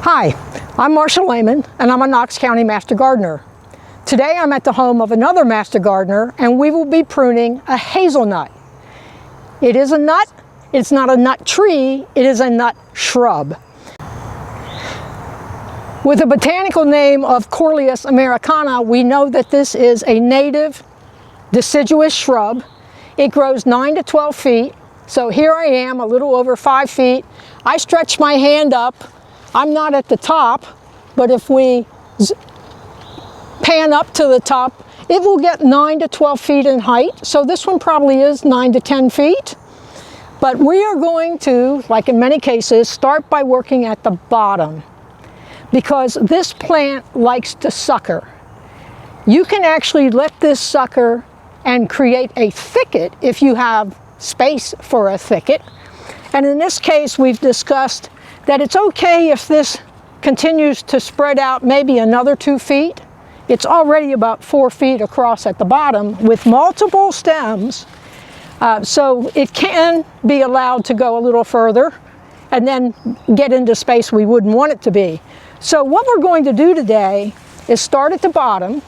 Hi, I'm Marcia Lehman, and I'm a Knox County Master Gardener. Today I'm at the home of another Master Gardener, and we will be pruning a hazelnut. It is a nut. It's not a nut tree, it is a nut shrub. With the botanical name of Corleus americana, we know that this is a native deciduous shrub. It grows 9 to 12 feet. So here I am, a little over 5 feet. I stretch my hand up. I'm not at the top, but if we pan up to the top, it will get 9 to 12 feet in height. So this one probably is 9 to 10 feet. But we are going to, like in many cases, start by working at the bottom, because this plant likes to sucker. You can actually let this sucker and create a thicket if you have space for a thicket. And in this case, we've discussed that it's okay if this continues to spread out maybe another 2 feet. It's already about 4 feet across at the bottom with multiple stems. So it can be allowed to go a little further and then get into space we wouldn't want it to be. So what we're going to do today is start at the bottom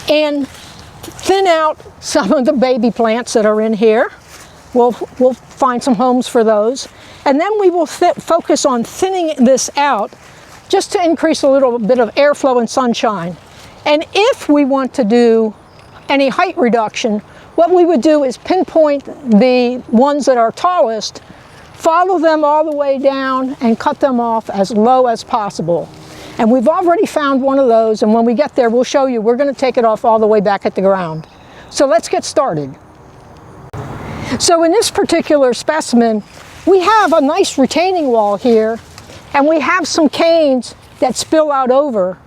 and thin out some of the baby plants that are in here. We'll find some homes for those. And then we will focus on thinning this out just to increase a little bit of airflow and sunshine. And if we want to do any height reduction, what we would do is pinpoint the ones that are tallest, follow them all the way down and cut them off as low as possible. And we've already found one of those, and when we get there, we'll show you. We're going to take it off all the way back at the ground. So let's get started. So in this particular specimen, we have a nice retaining wall here, and we have some canes that spill out over.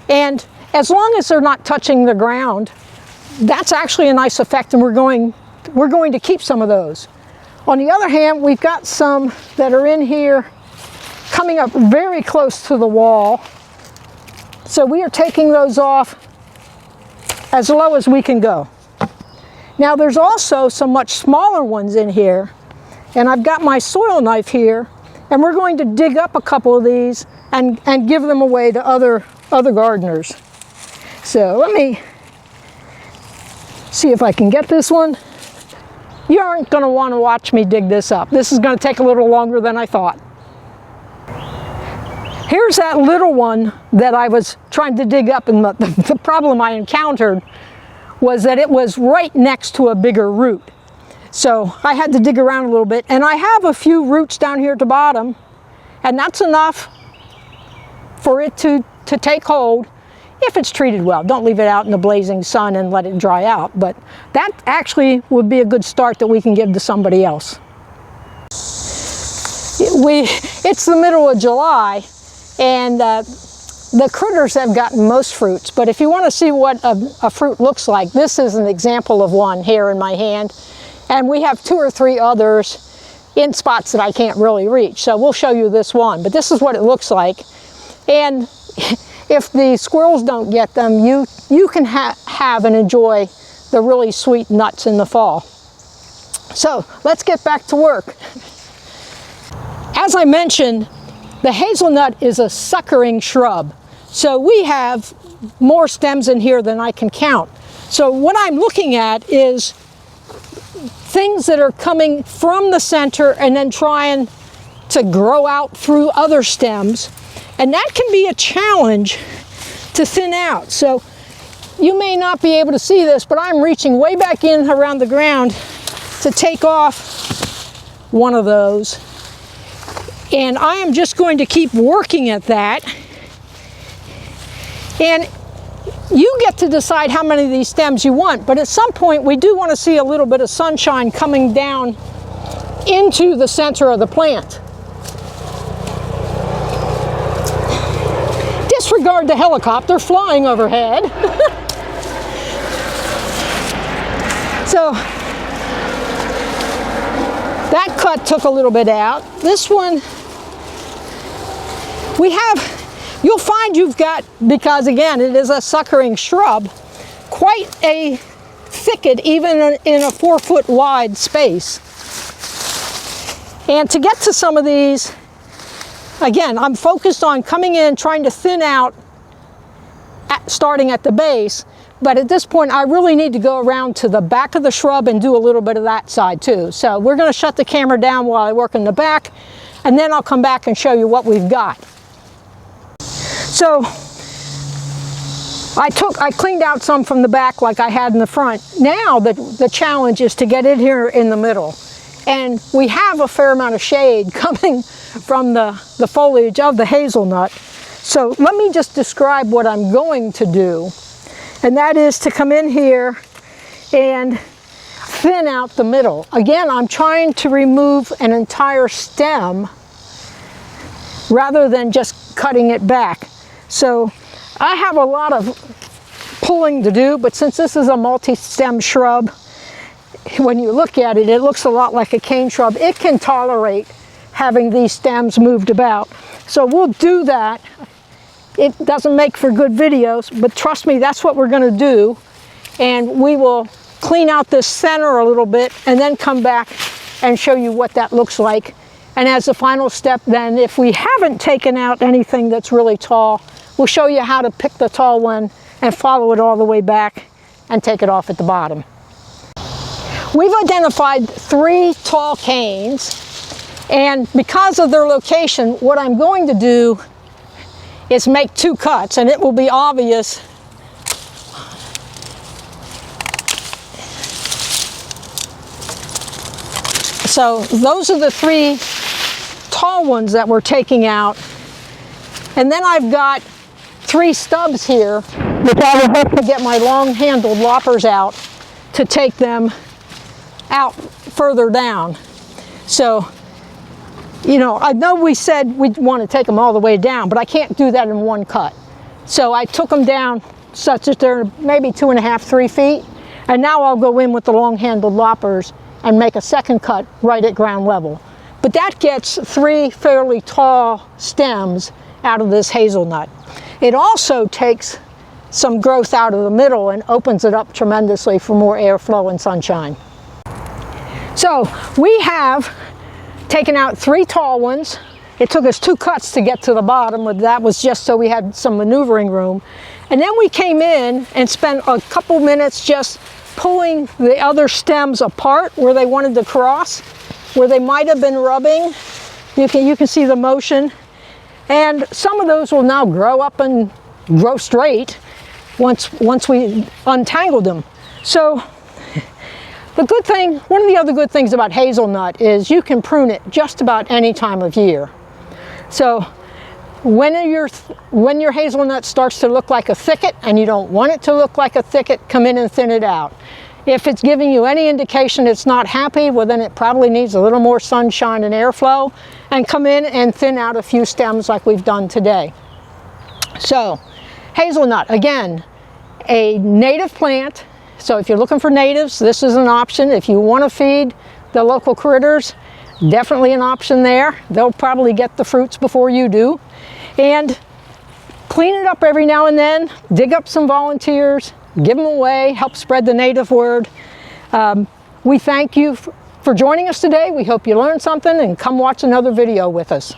And as long as they're not touching the ground, that's actually a nice effect, and we're going to keep some of those. On the other hand, we've got some that are in here coming up very close to the wall. So we are taking those off as low as we can go. Now there's also some much smaller ones in here, and I've got my soil knife here, and we're going to dig up a couple of these and give them away to other gardeners. So let me see if I can get this one. You aren't going to want to watch me dig this up. This is going to take a little longer than I thought. Here's that little one that I was trying to dig up, and the problem I encountered was that it was right next to a bigger root. So I had to dig around a little bit, and I have a few roots down here at the bottom, and that's enough for it to take hold if it's treated well. Don't leave it out in the blazing sun and let it dry out, but that actually would be a good start that we can give to somebody else. It's the middle of July, and the critters have gotten most fruits, but if you want to see what a fruit looks like, this is an example of one here in my hand, and we have 2 or 3 others in spots that I can't really reach, so we'll show you this one, but this is what it looks like. And if the squirrels don't get them, you can have and enjoy the really sweet nuts in the fall. So let's get back to work. As I mentioned, the hazelnut is a suckering shrub. So we have more stems in here than I can count. So what I'm looking at is things that are coming from the center and then trying to grow out through other stems. And that can be a challenge to thin out. So you may not be able to see this, but I'm reaching way back in around the ground to take off one of those. And I am just going to keep working at that. And you get to decide how many of these stems you want, but at some point we do want to see a little bit of sunshine coming down into the center of the plant. Disregard the helicopter flying overhead. So that cut took a little bit out. This one, you'll find you've got, because again, it is a suckering shrub, quite a thicket even in a 4-foot wide space. And to get to some of these, again, I'm focused on coming in, trying to thin out, starting at the base. But at this point, I really need to go around to the back of the shrub and do a little bit of that side too. So we're going to shut the camera down while I work in the back, and then I'll come back and show you what we've got. So I cleaned out some from the back like I had in the front. Now the challenge is to get in here in the middle. And we have a fair amount of shade coming from the foliage of the hazelnut. So let me just describe what I'm going to do. And that is to come in here and thin out the middle. Again, I'm trying to remove an entire stem rather than just cutting it back. So I have a lot of pulling to do, but since this is a multi-stem shrub, when you look at it, it looks a lot like a cane shrub. It can tolerate having these stems moved about. So we'll do that. It doesn't make for good videos, but trust me, that's what we're going to do. And we will clean out this center a little bit and then come back and show you what that looks like. And as a final step then, if we haven't taken out anything that's really tall, we'll show you how to pick the tall one and follow it all the way back and take it off at the bottom. We've identified 3 tall canes, and because of their location, what I'm going to do is make 2 cuts, and it will be obvious so those are the 3 tall ones that we're taking out, and then I've got 3 stubs here which I will hope to get my long-handled loppers out to take them out further down. So you know, I know we said we want to take them all the way down, but I can't do that in one cut. So I took them down such that they're maybe 2.5, 3 feet. And now I'll go in with the long-handled loppers and make a second cut right at ground level. But that gets 3 fairly tall stems out of this hazelnut. It also takes some growth out of the middle and opens it up tremendously for more airflow and sunshine. So we have taken out 3 tall ones. It took us 2 cuts to get to the bottom, but that was just so we had some maneuvering room. And then we came in and spent a couple minutes just pulling the other stems apart where they wanted to cross, where they might have been rubbing. You can see the motion. And some of those will now grow up and grow straight once we untangled them. So the good thing, one of the other good things about hazelnut is you can prune it just about any time of year. So when your hazelnut starts to look like a thicket and you don't want it to look like a thicket, come in and thin it out. If it's giving you any indication it's not happy, well then it probably needs a little more sunshine and airflow, and come in and thin out a few stems like we've done today. So hazelnut, again, a native plant. So if you're looking for natives, this is an option. If you want to feed the local critters, definitely an option there. They'll probably get the fruits before you do. And clean it up every now and then, dig up some volunteers, give them away, help spread the native word. We thank you for joining us today. We hope you learned something, and come watch another video with us.